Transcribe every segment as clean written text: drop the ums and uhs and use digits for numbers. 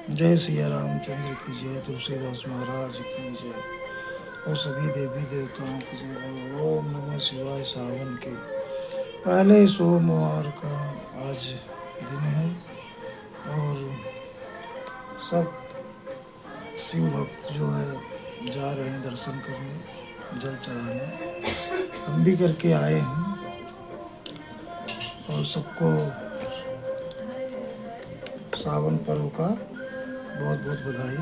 जय सिया रामचंद्र की जय, तुलसीदास महाराज की जय और सभी देवी देवताओं की जय। बोलो ओम नमः शिवाय। सावन के पहले सोमवार का आज दिन है और सब शिव भक्त जो है जा रहे हैं दर्शन करने, जल चढ़ाने। हम भी करके आए हैं और सबको सावन पर्व का बहुत बहुत बधाई।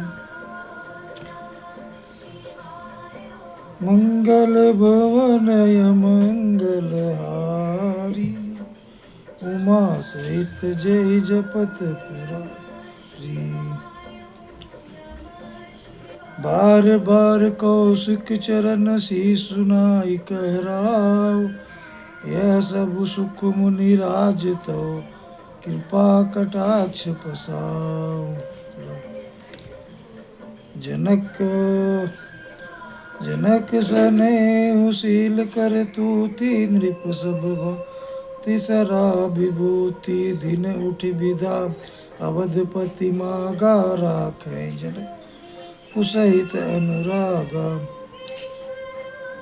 मंगल भवनय मंगलहारी, उमा सहित जय जपत पुरारी। बार बार कौशिक चरण शीश सुनाई कहराव, यह सब सुख मुनि राज तो कृपा कटाक्ष पसाव। जनक सने शील कर तूति, नृप सब तिसरा विभूति। दिन उठ विदा अवधपति मागा, राखे जन कुसहित अनुरागा।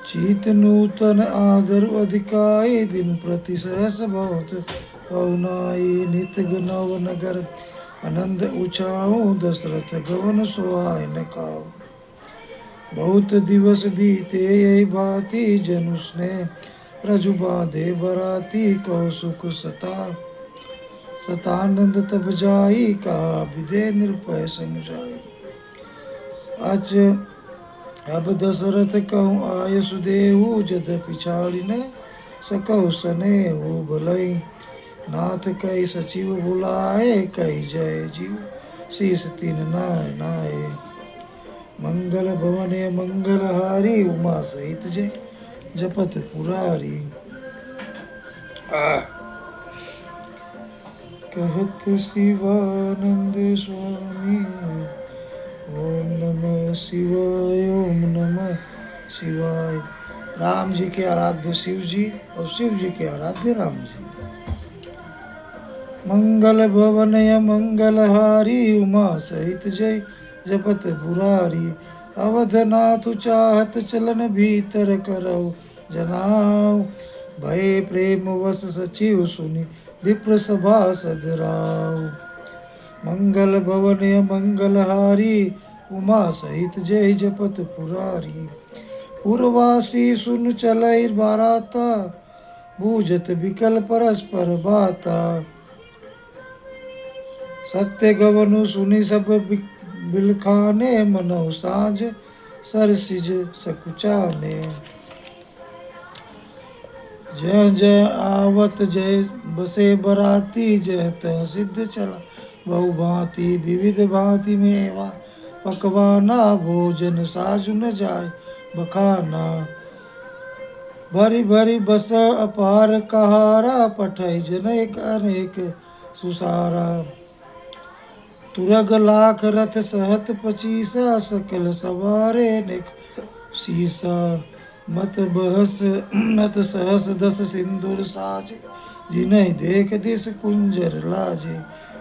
चीत नूतन आदर अधिकाई, दिन प्रति सहस बहुत पौनाई। नित नव नगर आनंद उछाऊं, दशरथ गवन सोहाय न काऊ। बहुत दिवस बीते यही भांति, जनु स्नेह रजु बांधे बराती। कौसुक सतानंद तब जाई, कहा विदे निर्भय समझाई। आज अब दशरथ कहूँ आय सुदेहु, जद्यपि छाड़ी न सकहु सनेहु। भलई नाथ कई सचिव बुलाए, कई जय जीव शीस तीन नाय नाय। मंगल भवने मंगलहारी, उमा सहित जय जपत पुरारी। कहत शिवानंद स्वामी, ओम नमः शिवाय ओम नमः शिवाय। राम जी के आराध्य शिव जी और शिव जी के आराध्य राम जी। मंगल भवनय मंगलहारी, उमा सहित जय जपत पुरारी। अवधनाथ चाहत चलन भीतर करौ जनाव, भय प्रेम वश सचिव सुनि विप्र सभा सदराव। मंगल भवनय मंगलहारी, उमा सहित जय जपत पुरारी। पुरवासी सुन चलै बाराता, बूझत बिकल परस्पर बाता। सत्य गवनु सुनि सब बिलखाने, मनौ साँझ सरसिज सकुचाने। जय जय आवत जय बसे बराती, जय तह सिद्ध चला बहु भांति। विविध भांति मेवा पकवाना, भोजन साजु न जाय बखाना। भरी भरी बस अपार कहारा, पठै जनैक अनेक सुसारा। तुरग लाख रथ सहत पचीसा, सकल सवारे निक सीसा। मत बहस नत सहस दस सिंदूर साजे, जिन्ह देख दिस कुंजर लाजे।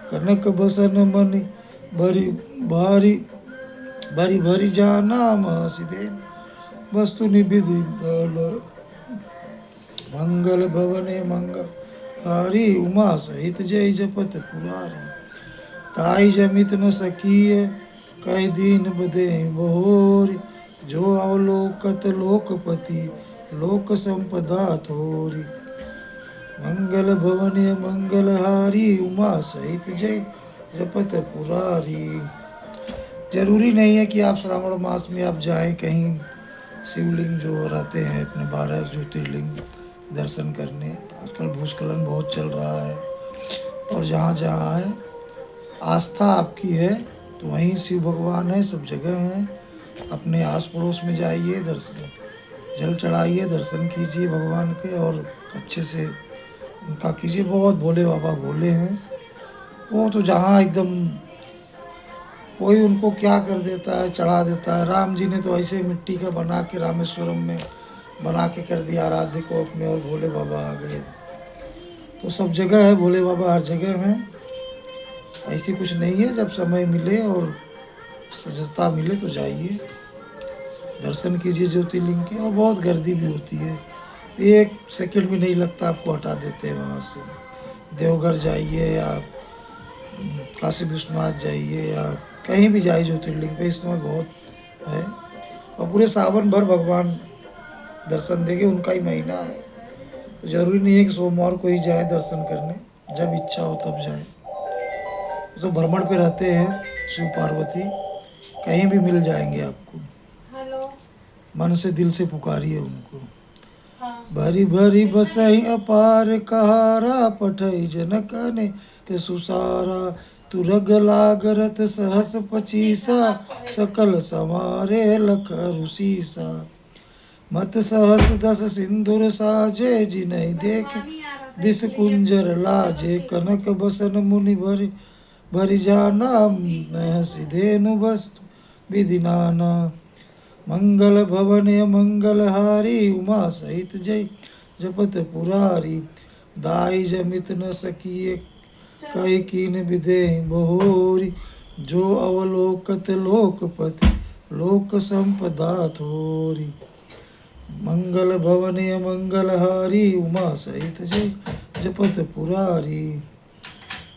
कनक बसन मनि भरी भारी, भरी भरी जाना महसि देन वस्तु निबिधि बल। मंगल भवने मंगलहारी, उमा सहित जय जपत पुरारी। ताई जमित न सकीय कई दीन बदे बहोरी, जो अवलोकत लोकपति लोक संपदा थोरी। मंगल भवने मंगलहारी, उमा सहित जय जपत पुरारी। जरूरी नहीं है कि आप श्रावण मास में आप जाएं कहीं शिवलिंग जो रहते हैं अपने 12 ज्योतिर्लिंग दर्शन करने। आजकल भूस्खलन बहुत चल रहा है और जहाँ जहाँ है आस्था आपकी है तो वहीं शिव भगवान है, सब जगह हैं। अपने आस पड़ोस में जाइए, दर्शन जल चढ़ाइए, दर्शन कीजिए भगवान के और अच्छे से उनका कीजिए। बहुत भोले बाबा भोले हैं वो, तो जहाँ एकदम कोई उनको क्या कर देता है, चढ़ा देता है। राम जी ने तो ऐसे मिट्टी का बना के रामेश्वरम में बना के कर दिया आराध्य को अपने, और भोले बाबा आ गए। तो सब जगह है भोले बाबा, हर जगह हैं। ऐसी कुछ नहीं है, जब समय मिले और सजगता मिले तो जाइए, दर्शन कीजिए ज्योतिर्लिंग के। और बहुत गर्दी भी होती है, 1 सेकंड भी नहीं लगता, आपको हटा देते हैं वहाँ से। देवघर जाइए या काशी विश्वनाथ जाइए या कहीं भी जाइए ज्योतिर्लिंग पे, इस समय बहुत है। और पूरे सावन भर भगवान दर्शन देंगे, उनका ही महीना है, तो जरूरी नहीं है कि सोमवार को ही जाए दर्शन करने, जब इच्छा हो तब जाए। तो भ्रमण पे रहते हैं शिव पार्वती, कहीं भी मिल जाएंगे आपको। मन से दिल से पुकारिए उनको। भरी भरी बसई अपार कहारा, पठई जनक ने के सुसारा, तुरग लागरत सहस पचीसा, सकल समारे लख रुसीसा। मत सहस 10 सिंदूर साजे, जिनहि देख दिस कुंजर लाजे। कनक बसन मुनि भरि भरि जाना, महसि धेनु वस्तु विधि नाना। मंगल भवन मंगल हारी, उमा सहित जय जपत पुरारी। दाई जमित न सकिए कई कीन विदेहि बहोरी, जो अवलोकत लोकपति लोक संपदा थोरी। मंगल भवन मंगल हारी, उमा सहित जय जपत पुरारी।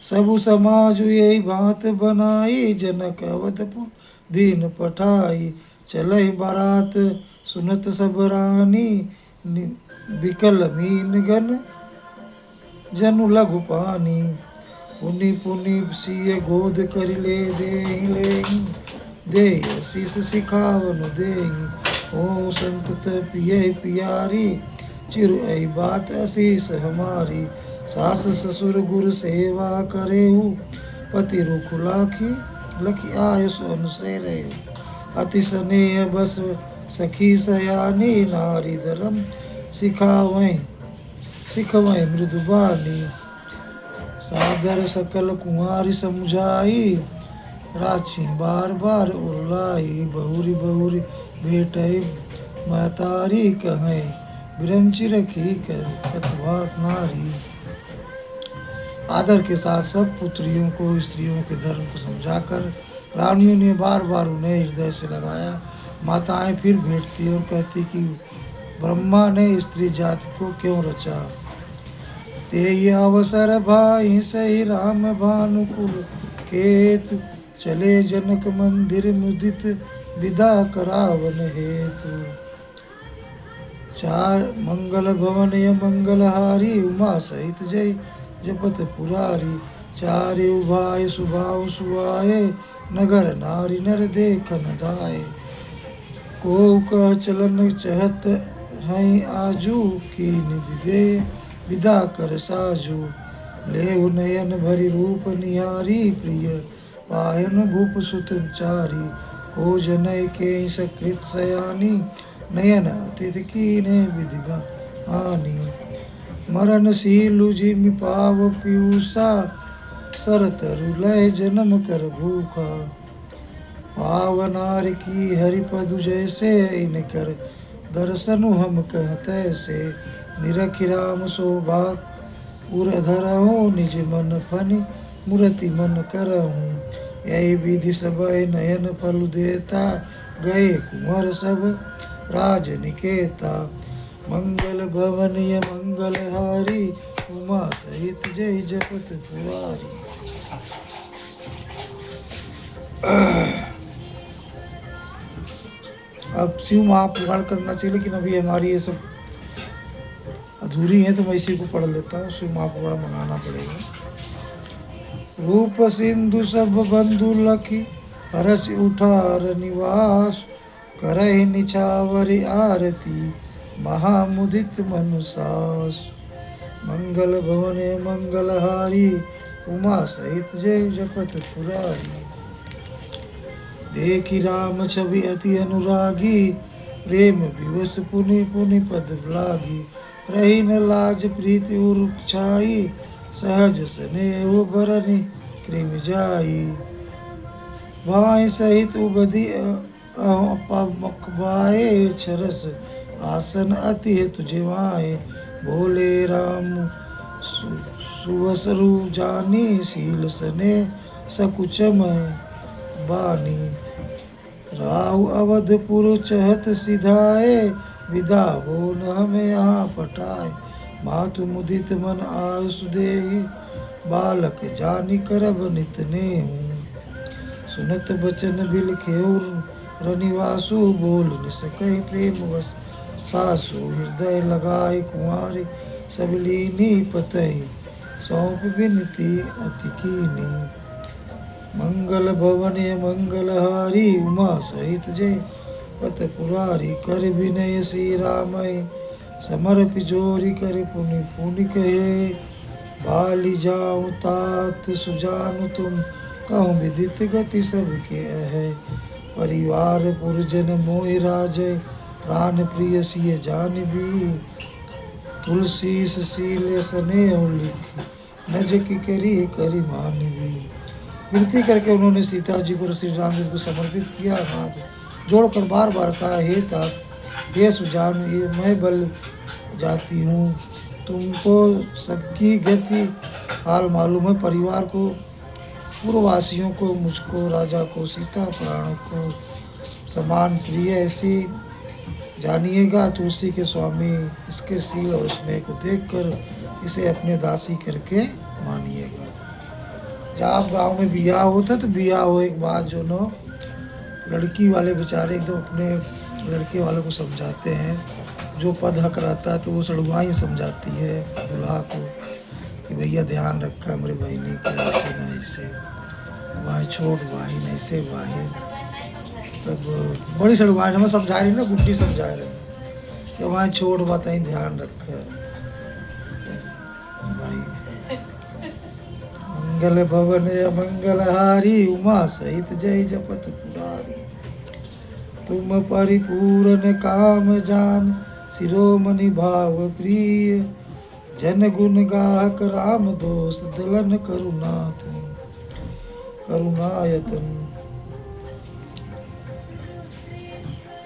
सबु समाज यही भांत बनाई, जनक अवधपुर दीन पठाई। चलहि बारात सुनत सब रानी, विकल मीन गन जनु लघु पानी। पुनि पुनि सिय गोद करि ले देहि देहि, शीस सिखावन देहि। ओ संतत पिय पियारी, चिरु ऐ बात असीस हमारी। सास ससुर गुरु सेवा करेहु, पति रुख लाखी लखी आयुष अनुसेरे। अति स्नेह बस सखी सयानी, नारी धर्म सिखवै मृदुबानी। सादर सकल कुंवारी समझाई, राची बार बार उरलाई। बहुरी बहुरी भेटै महतारी, कहे बिरंची रखी कर कतवात नारी। आदर के साथ सब पुत्रियों को स्त्रियों के धर्म को समझाकर रानियों ने बार बार उन्हें हृदय से लगाया। माताएं फिर भेंटती और कहती कि ब्रह्मा ने स्त्री जाति को क्यों रचा। ते अवसर भाई सही राम भानुकुल केतु, चले जनक मंदिर मुदित विदा करावन हेतु। 4 मंगल भवन मंगल हारी, उमा सहित जय जपत पुरारी। 4 भाई सुभाव सुहाए, नगर नारी नर देखन दाए। को कह चलन चहत हैं आजू, कीन विदे विदा कर साजू। लेहु नयन भरी रूप निहारी, प्रिय पायन भूप सुत चारी। को जनय के सकृत सयानी, नयन अतिथि कीने विधि हानि। मरण शीलु जिमि पाव पीयूषा, सरतरु लय जन्म कर भूखा। पावनार की हरिपदु जैसे, इनकर दर्शनु हम कहते से। निरखि राम शोभा उर धरहूँ, निज मन फनि मूर्ति मन करहूँ। यही विधि सब नयन फल देता, गए कुंवर सब राज निकेता। मंगल भवन मंगल हारी, उमा सहित जय जपत पुरारी। अब शिव महापुराण करना चाहिए, लेकिन अभी हमारी ये सब अधूरी है, तो मैं इसी को पढ़ लेता हूँ। शिव महापुराण मंगाना पड़ेगा। रूप सिंधु सब बंधु लखी, हरस उठार निवास। करहि निछावरी आरती, महामुदित मनुसास। मंगल भवन मंगल हारी, उमा सहित जय जपत पुरारी। देखी राम छवि अति अनुरागी, प्रेम विवश पुनि पुनि पद लागी। रही न लाज प्रीति उरुक्षाई, सहज स्नेह बरनि कृमि जाई। भाई सहित उगधि मकबाए, छरस आसन अति तुझे वाए। बोले राम सुवसरु जानी, शील सने सकुचमय बानी। राव अवधपुर चहत सिधाए, विदा हो न हमें यहाँ पटाए। मातु मुदित मन आयुष देहि, बालक जानि करब नित नेहु। सुनत बचन बिलखेउर रनिवासु, बोल न सकहि प्रेम वश सासु। हृदय लगाए कुंवारी, सब लीनी पतहि, सौंप विनती अति कीनी। मंगल भवन मंगल हारी, उमा सहित जय पत पुरारी। कर विनय श्री रामय, समर्पि जोरी कर पुनि पुनि कहे। बाली जाऊं तात सुजानु तुम, कहूँ विदित गति सबके है। परिवार पुरजन मोहि राजय, प्राण प्रिय सिय जानबी। तुलसी शील स्नेह लिख, नज की करी मानवी। विनती करके उन्होंने सीता जी को श्री राम जी को समर्पित किया। हाथ जोड़कर बार बार कहा, हे तात, हे सुजान, ये मैं बल जाती हूँ, तुमको सबकी गति हाल मालूम है। परिवार को, पूर्ववासियों को, मुझको, राजा को, सीता प्राणों को समान प्रिय ऐसी जानिएगा। तुलसी के स्वामी इसके शील और स्नेह को देखकर इसे अपने दासी करके मानिएगा। जब गांव में बियाह होता तो बियाह हो एक बात जो नो लड़की वाले बेचारे एकदम अपने लड़के वाले को समझाते हैं। जो पद हक रहता है तो वो सड़ुआई समझाती है दूल्हा को कि भैया ध्यान रखा मेरे बहनी का, ऐसे ना ऐसे, भाई छोट भाई ऐसे भाई, सब बड़ी सड़ुआई हमें समझा रही ना, गुड्डी समझा रही कि वहाँ छोट बात ही ध्यान रखा भाई। मंगल भवन मंगल हारी, उमा सहित जय जपत पुरारी। तुम परिपूर्ण काम जान, शिरोमणि भाव प्रिय। जन गुण गाहक राम दोष, दलन करुणात करुणायतन।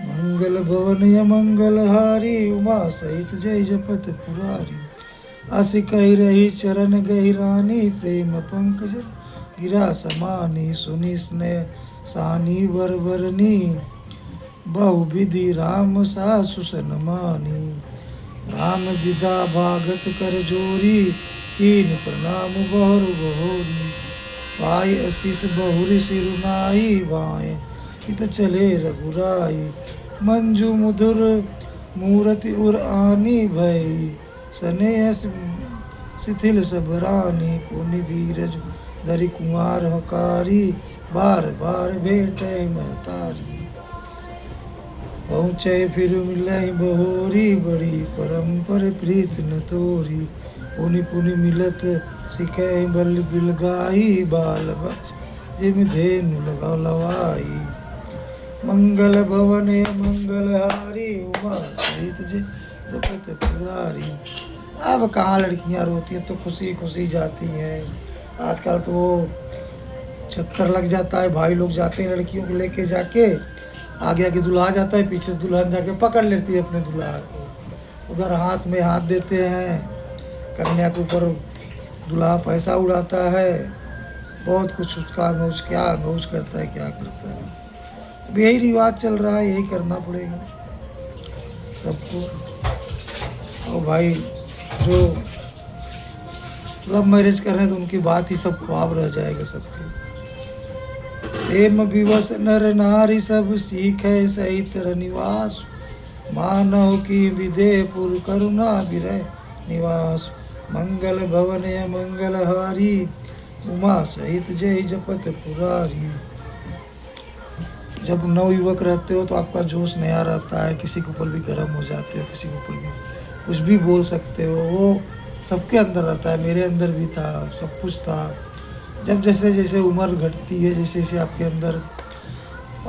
मंगल भवन मंगल हारी, उमा सहित जय जपत पुरारी। अस कही रही चरण गहिरानी, प्रेम पंकज गिरा समानी। सुनि स्नेह सानी वर वरनी, बहु विधि राम सासु सनमानी। राम विदा भागत कर जोरी, कीन प्रणाम बहुर बहोरी। पाई असीस बहुरी सिरुनाई, बाएं इत चले रघुराई। मंजू मुधुर मूरति उर आनी, भई स्नेह शिथिल सबरानी। पुनि धीरज धरि कुंवार हकारी, बार बार भेटे महतारी। पहुँचे फिर मिलई बहोरी, बड़ी परम्पर प्रीत न तोरी। पुनि पुनि मिलत सिखे बल बिलगाई, बाल बच जिम धेनु लगा लवाई। मंगल भवन मंगल हारी, उमा सहित जय जपत पुरारी। अब कहाँ लड़कियां रोती हैं, तो खुशी खुशी जाती हैं। आजकल तो वो छत्तर लग जाता है, भाई लोग जाते हैं लड़कियों को लेके जाके, आगे आगे दूल्हा जाता है, पीछे से दुल्हन जाके पकड़ लेती है अपने दूल्हा को। उधर हाथ में हाथ देते हैं, कन्या के ऊपर दूल्हा पैसा उड़ाता है, बहुत कुछ उसका नौज, क्या नौज करता है, क्या करता है। अब यही रिवाज चल रहा है, यही करना पड़ेगा सबको। और भाई जो लव मैरिज कर रहे हैं तो उनकी बात ही सब ख्वाब रह जाएगा सबके। प्रेम विवश नर नारी, सब सीखे सहित रनिवास। मानव की विदेपुर, करुणा विरह निवास। मंगल भवन मंगल हारी, उमा सहित जय जपत पुरारी। जब नवयुवक रहते हो तो आपका जोश नया रहता है, किसी के ऊपर भी गर्म हो जाते हो, किसी के ऊपर भी कुछ भी बोल सकते हो, वो सबके अंदर रहता है। मेरे अंदर भी था, सब कुछ था। जब जैसे जैसे उम्र घटती है, जैसे जैसे आपके अंदर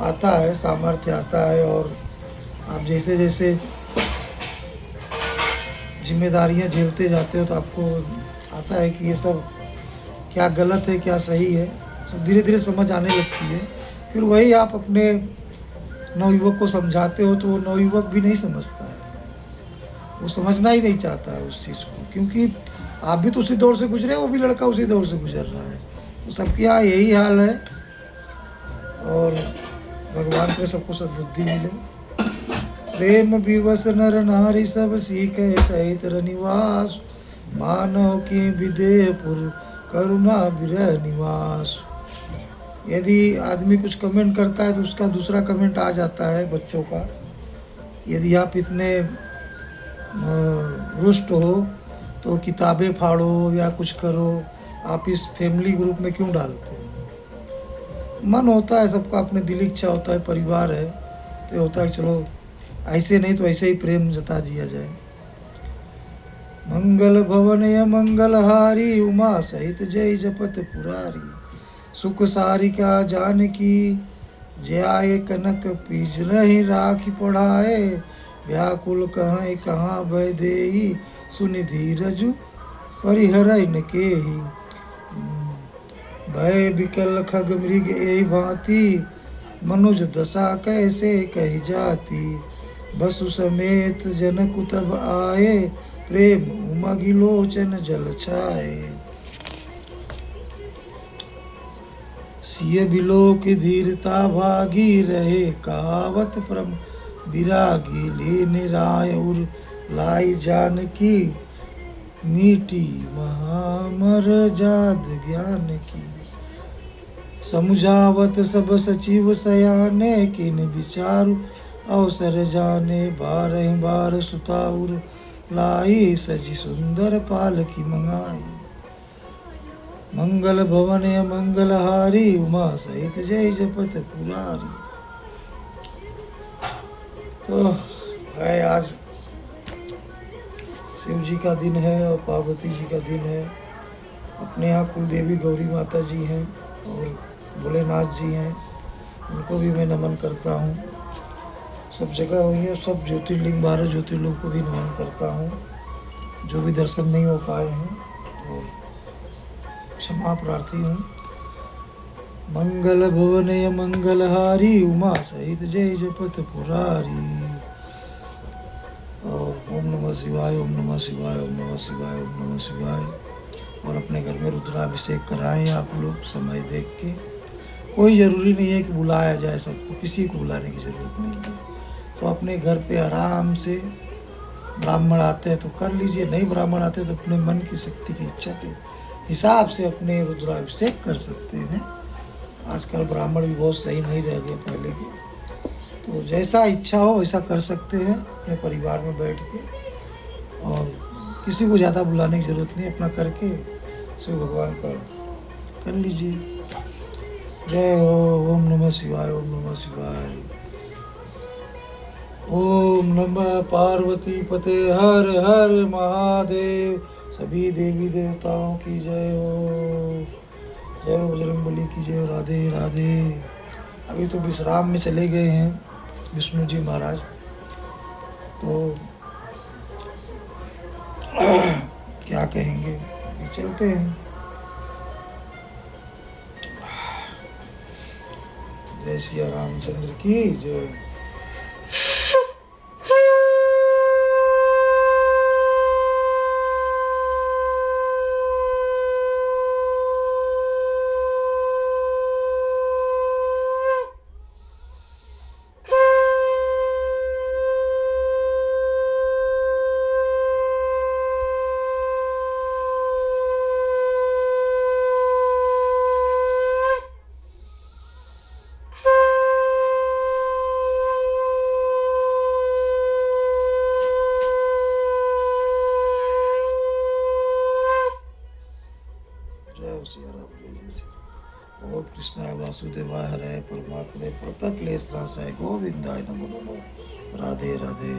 आता है, सामर्थ्य आता है, और आप जैसे जैसे जिम्मेदारियां झेलते जाते हो तो आपको आता है कि ये सब क्या गलत है, क्या सही है, सब धीरे धीरे समझ आने लगती है। फिर वही आप अपने नवयुवक को समझाते हो तो वो नवयुवक भी नहीं समझता है, वो समझना ही नहीं चाहता है उस चीज़ को, क्योंकि आप भी तो उसी दौर से गुजरे, वो भी लड़का उसी दौर से गुजर रहा है। तो सबके यहाँ यही हाल है, और भगवान को सबको सद्बुद्धि मिले। प्रेम विवश नर नारी सब सीखे सहित रनिवास, मानव की विदेहपुर करुणा विरह निवास। यदि आदमी कुछ कमेंट करता है तो उसका दूसरा कमेंट आ जाता है बच्चों का, यदि आप इतने रुष्ट हो तो किताबें फाड़ो या कुछ करो, आप इस फैमिली ग्रुप में क्यों डालते हैं। मन होता है सबका, अपने दिल इच्छा होता है, परिवार है तो होता है चलो ऐसे नहीं तो ऐसे ही प्रेम जता दिया जाए। मंगल भवन या मंगलहारी, उमा सहित जय जपत पुरारी। सुख सारिका जानकी, जयाए कनक पीज नहीं राखी पढ़ाए। व्याकुल कहाँ भय देही, सुनि धीरजु परिहर इनके ही। भय विकल खग मृग ए भांति, मनुज दशा कैसे कही जाती। बसु समेत जनक तब आए, प्रेम उमगिलोचन जल छाए। सिय बिलोक धीरता भागी, रहे कहावत परम विरागी। ले निराय उर लाई जानकी, मीठी महामर जाद ज्ञान की। समुझावत सब सचिव सयाने, किन विचारु अवसर जाने। बारह बार सुताउर लाई, सजी सुंदर पाल की मंगाई। मंगल भवन मंगलहारी, उमा सहित जय जपत पुरारी। तो है आज शिव जी का दिन है और पार्वती जी का दिन है। अपने यहाँ कुलदेवी गौरी माता जी हैं और भोलेनाथ जी हैं, उनको भी मैं नमन करता हूँ। सब जगह हुई है, सब ज्योतिर्लिंग 12 ज्योतिर्लिंग को भी नमन करता हूँ। जो भी दर्शन नहीं हो पाए हैं और क्षमा प्रार्थी हूँ। मंगल भुवन मंगलहारी, उमा सहित जय जपत पुरारी। और ओम नमः शिवाय, ओम नमः शिवाय, ओम नमः शिवाय, ओम नमः शिवाय। और अपने घर में रुद्राभिषेक कराएं आप लोग समय देख के। कोई ज़रूरी नहीं है कि बुलाया जाए सबको, किसी को बुलाने की ज़रूरत नहीं है। तो अपने घर पे आराम से ब्राह्मण आते हैं तो कर लीजिए, नहीं ब्राह्मण आते तो अपने मन की शक्ति की इच्छा के हिसाब से अपने रुद्राभिषेक कर सकते हैं। आजकल ब्राह्मण भी बहुत सही नहीं रह गए पहले के, तो जैसा इच्छा हो वैसा कर सकते हैं अपने परिवार में बैठ के। और किसी को ज़्यादा बुलाने की ज़रूरत नहीं, अपना करके शिव भगवान का कर लीजिए। जय हो, ओम नमः शिवाय, ओम नमः शिवाय। ओम नमः पार्वती पते हर हर महादेव। सभी देवी देवताओं की जय हो। जय हो बजरंगबली की जय हो। राधे राधे। अभी तो विश्राम में चले गए हैं विष्णु जी महाराज, तो क्या कहेंगे, चलते हैं। जय सिया रामचंद्र की जय। ओम कृष्णाय वासुदेवाय हरे परमात्मे प्रणतक्लेशनाशाय गोविंदाय नमो नमः। राधे राधे।